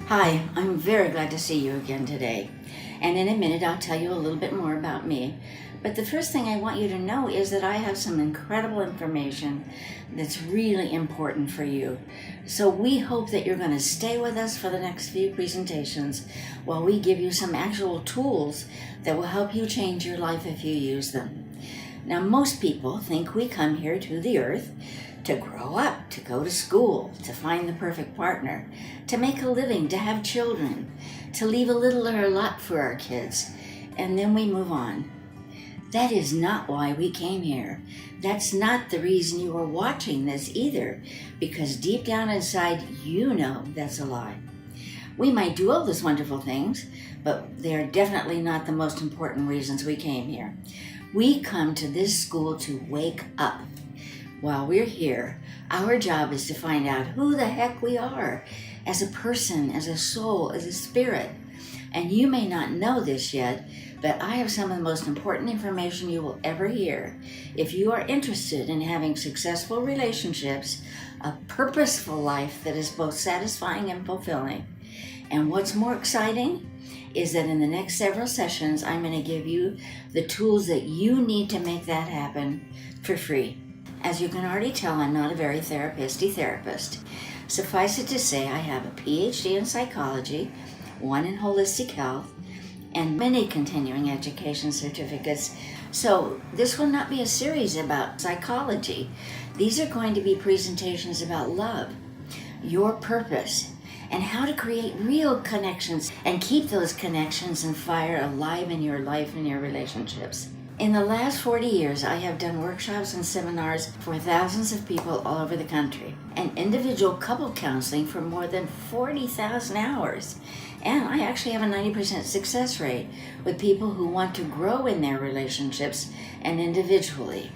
Hi, I'm very glad to see you again today. And in a minute, I'll tell you a little bit more about me. But the first thing I want you to know is that I have some incredible information that's really important for you. So we hope that you're going to stay with us for the next few presentations while we give you some actual tools that will help you change your life if you use them. Now, most people think we come here to the earth to grow up, to go to school, to find the perfect partner, to make a living, to have children, to leave a little or a lot for our kids, and then we move on. That is not why we came here. That's not the reason you are watching this either, because deep down inside, you know that's a lie. We might do all those wonderful things, but they are definitely not the most important reasons we came here. We come to this school to wake up. While we're here, our job is to find out who the heck we are as a person, as a soul, as a spirit. And you may not know this yet, but I have some of the most important information you will ever hear. If you are interested in having successful relationships, a purposeful life that is both satisfying and fulfilling. And what's more exciting is that in the next several sessions, I'm going to give you the tools that you need to make that happen for free. As you can already tell, I'm not a very therapist-y therapist. Suffice it to say, I have a PhD in psychology, one in holistic health, and many continuing education certificates. So this will not be a series about psychology. These are going to be presentations about love, your purpose, and how to create real connections and keep those connections and fire alive in your life and your relationships. In the last 40 years, I have done workshops and seminars for thousands of people all over the country, and individual couple counseling for more than 40,000 hours. And I actually have a 90% success rate with people who want to grow in their relationships and individually.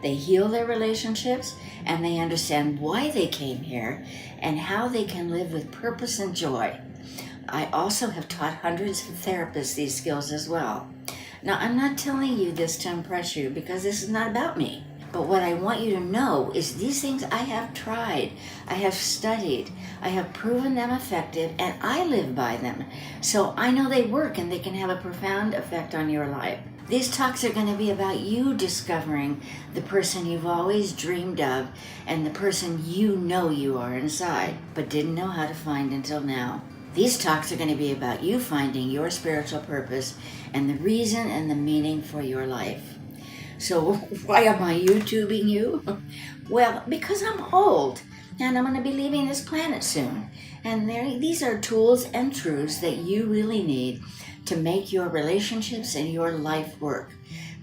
They heal their relationships and they understand why they came here and how they can live with purpose and joy. I also have taught hundreds of therapists these skills as well. Now, I'm not telling you this to impress you because this is not about me. But what I want you to know is these things I have tried, I have studied, I have proven them effective, and I live by them. So I know they work and they can have a profound effect on your life. These talks are going to be about you discovering the person you've always dreamed of and the person you know you are inside, but didn't know how to find until now. These talks are going to be about you finding your spiritual purpose and the reason and the meaning for your life. So why am I YouTubing you? Well, because I'm old and I'm going to be leaving this planet soon. And these are tools and truths that you really need to make your relationships and your life work.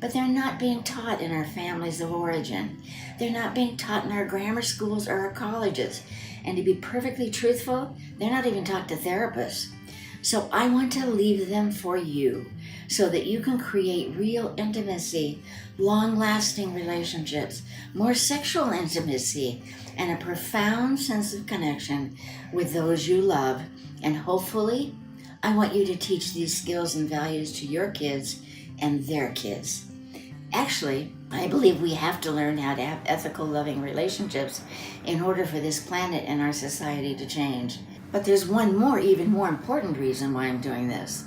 But they're not being taught in our families of origin. They're not being taught in our grammar schools or our colleges. And to be perfectly truthful, they're not even taught to therapists. So I want to leave them for you so that you can create real intimacy, long-lasting relationships, more sexual intimacy, and a profound sense of connection with those you love. And hopefully, I want you to teach these skills and values to your kids and their kids. Actually, I believe we have to learn how to have ethical, loving relationships in order for this planet and our society to change. But there's one more, even more important reason why I'm doing this.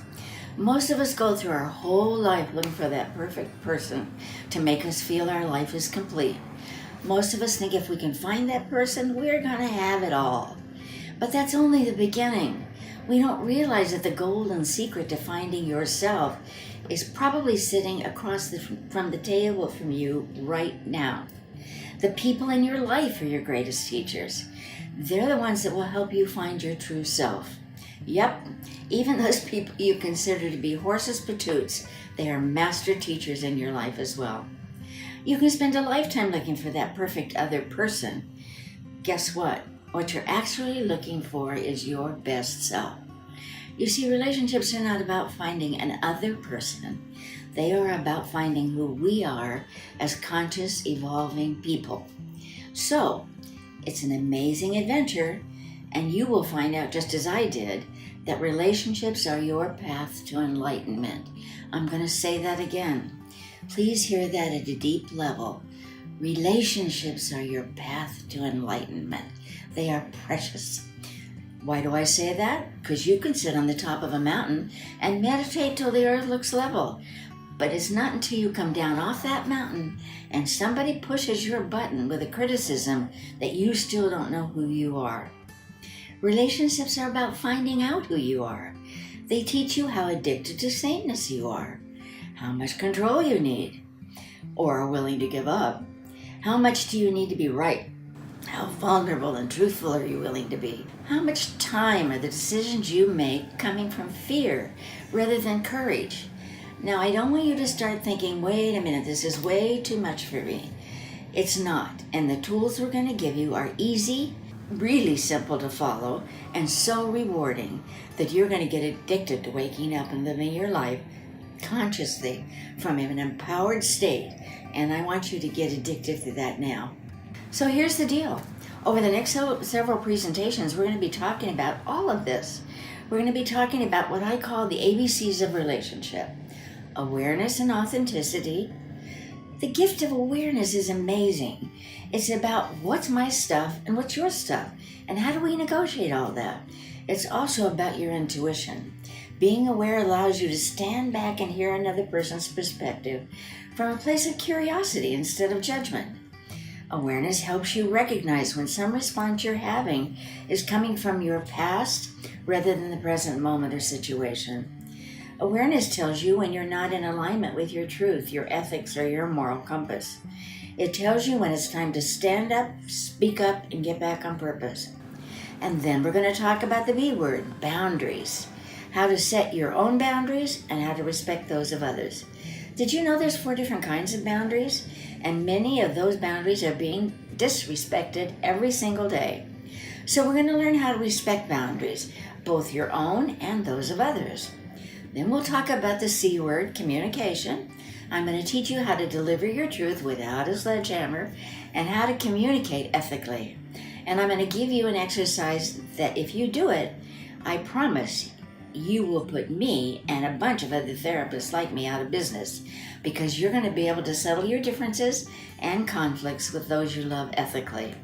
Most of us go through our whole life looking for that perfect person to make us feel our life is complete. Most of us think if we can find that person, we're going to have it all. But that's only the beginning. We don't realize that the golden secret to finding yourself is probably sitting across from the table from you right now. The people in your life are your greatest teachers. They're the ones that will help you find your true self. Yep, even those people you consider to be horses patoots, they are master teachers in your life as well. You can spend a lifetime looking for that perfect other person. Guess what? What you're actually looking for is your best self. You see, relationships are not about finding an other person. They are about finding who we are as conscious, evolving people. So, it's an amazing adventure, and you will find out, just as I did, that relationships are your path to enlightenment. I'm going to say that again. Please hear that at a deep level. Relationships are your path to enlightenment. They are precious. Why do I say that? Because you can sit on the top of a mountain and meditate till the earth looks level. But it's not until you come down off that mountain and somebody pushes your button with a criticism that you still don't know who you are. Relationships are about finding out who you are. They teach you how addicted to sameness you are, how much control you need or are willing to give up. How much do you need to be right? How vulnerable and truthful are you willing to be? How much time are the decisions you make coming from fear rather than courage? Now, I don't want you to start thinking, wait a minute, this is way too much for me. It's not. And the tools we're going to give you are easy, really simple to follow, and so rewarding that you're going to get addicted to waking up and living your life consciously from an empowered state. And I want you to get addicted to that now. So here's the deal. Over the next several presentations, we're going to be talking about all of this. We're going to be talking about what I call the ABCs of relationship. Awareness and authenticity. The gift of awareness is amazing. It's about what's my stuff and what's your stuff, and how do we negotiate all that. It's also about your intuition. Being aware allows you to stand back and hear another person's perspective from a place of curiosity instead of judgment. Awareness helps you recognize when some response you're having is coming from your past rather than the present moment or situation. Awareness tells you when you're not in alignment with your truth, your ethics, or your moral compass. It tells you when it's time to stand up, speak up, and get back on purpose. And then we're going to talk about the B word, boundaries. How to set your own boundaries and how to respect those of others. Did you know there's 4 different kinds of boundaries? And many of those boundaries are being disrespected every single day. So we're going to learn how to respect boundaries, both your own and those of others. Then we'll talk about the C word, communication. I'm going to teach you how to deliver your truth without a sledgehammer and how to communicate ethically. And I'm going to give you an exercise that if you do it, I promise you will put me and a bunch of other therapists like me out of business, because you're going to be able to settle your differences and conflicts with those you love ethically.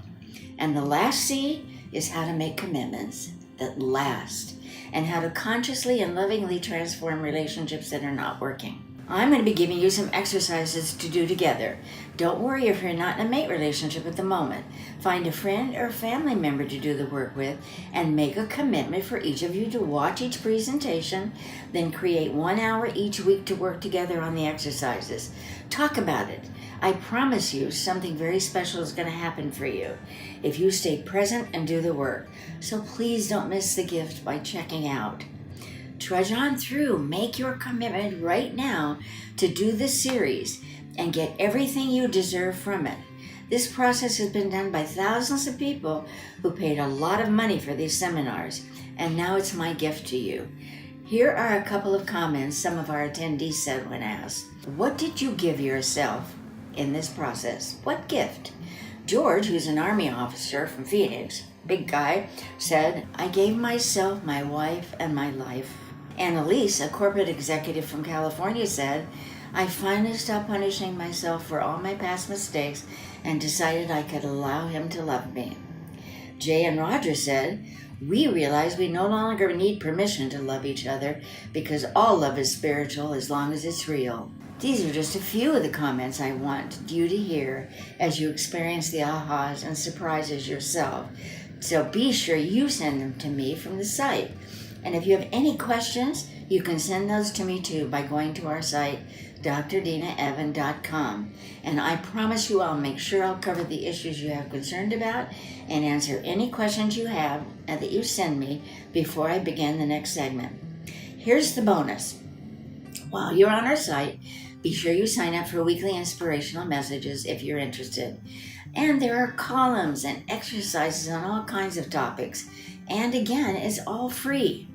And the last C is how to make commitments that last and how to consciously and lovingly transform relationships that are not working. I'm going to be giving you some exercises to do together. Don't worry if you're not in a mate relationship at the moment. Find a friend or family member to do the work with and make a commitment for each of you to watch each presentation, then create 1 hour each week to work together on the exercises. Talk about it. I promise you something very special is going to happen for you if you stay present and do the work. So please don't miss the gift by checking out. Trudge on through, make your commitment right now to do this series and get everything you deserve from it. This process has been done by thousands of people who paid a lot of money for these seminars, and now it's my gift to you. Here are a couple of comments some of our attendees said when asked. What did you give yourself in this process? What gift? George, who's an Army officer from Phoenix, big guy, said, I gave myself my wife and my life. Annalise, a corporate executive from California, said, I finally stopped punishing myself for all my past mistakes and decided I could allow him to love me. Jay and Roger said, we realized we no longer need permission to love each other because all love is spiritual as long as it's real. These are just a few of the comments I want you to hear as you experience the ahas and surprises yourself. So be sure you send them to me from the site. And if you have any questions, you can send those to me too by going to our site, drdinaevan.com. And I promise you I'll make sure I'll cover the issues you have concerned about and answer any questions you have that you send me before I begin the next segment. Here's the bonus. While you're on our site, be sure you sign up for weekly inspirational messages if you're interested. And there are columns and exercises on all kinds of topics. And again, it's all free.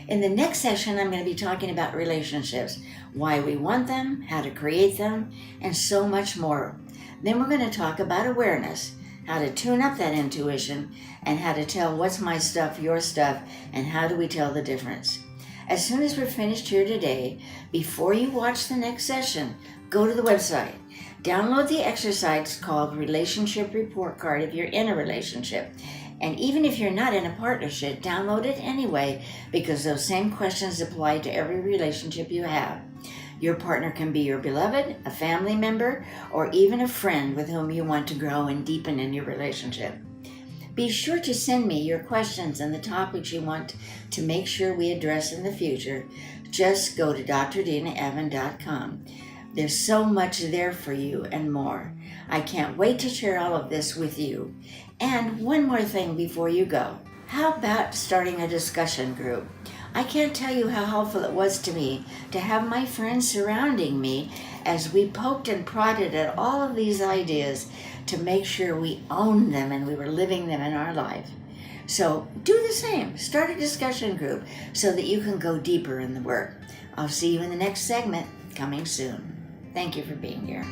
In the next session, I'm going to be talking about relationships, why we want them, how to create them, and so much more. Then we're going to talk about awareness, how to tune up that intuition, and how to tell what's my stuff, your stuff, and how do we tell the difference. As soon as we're finished here today, before you watch the next session, go to the website. Download the exercise called Relationship Report Card if you're in a relationship. And even if you're not in a partnership, download it anyway, because those same questions apply to every relationship you have. Your partner can be your beloved, a family member, or even a friend with whom you want to grow and deepen in your relationship. Be sure to send me your questions and the topics you want to make sure we address in the future. Just go to drdinaevan.com. There's so much there for you and more. I can't wait to share all of this with you. And one more thing before you go. How about starting a discussion group? I can't tell you how helpful it was to me to have my friends surrounding me as we poked and prodded at all of these ideas to make sure we owned them and we were living them in our life. So do the same. Start a discussion group so that you can go deeper in the work. I'll see you in the next segment, coming soon. Thank you for being here.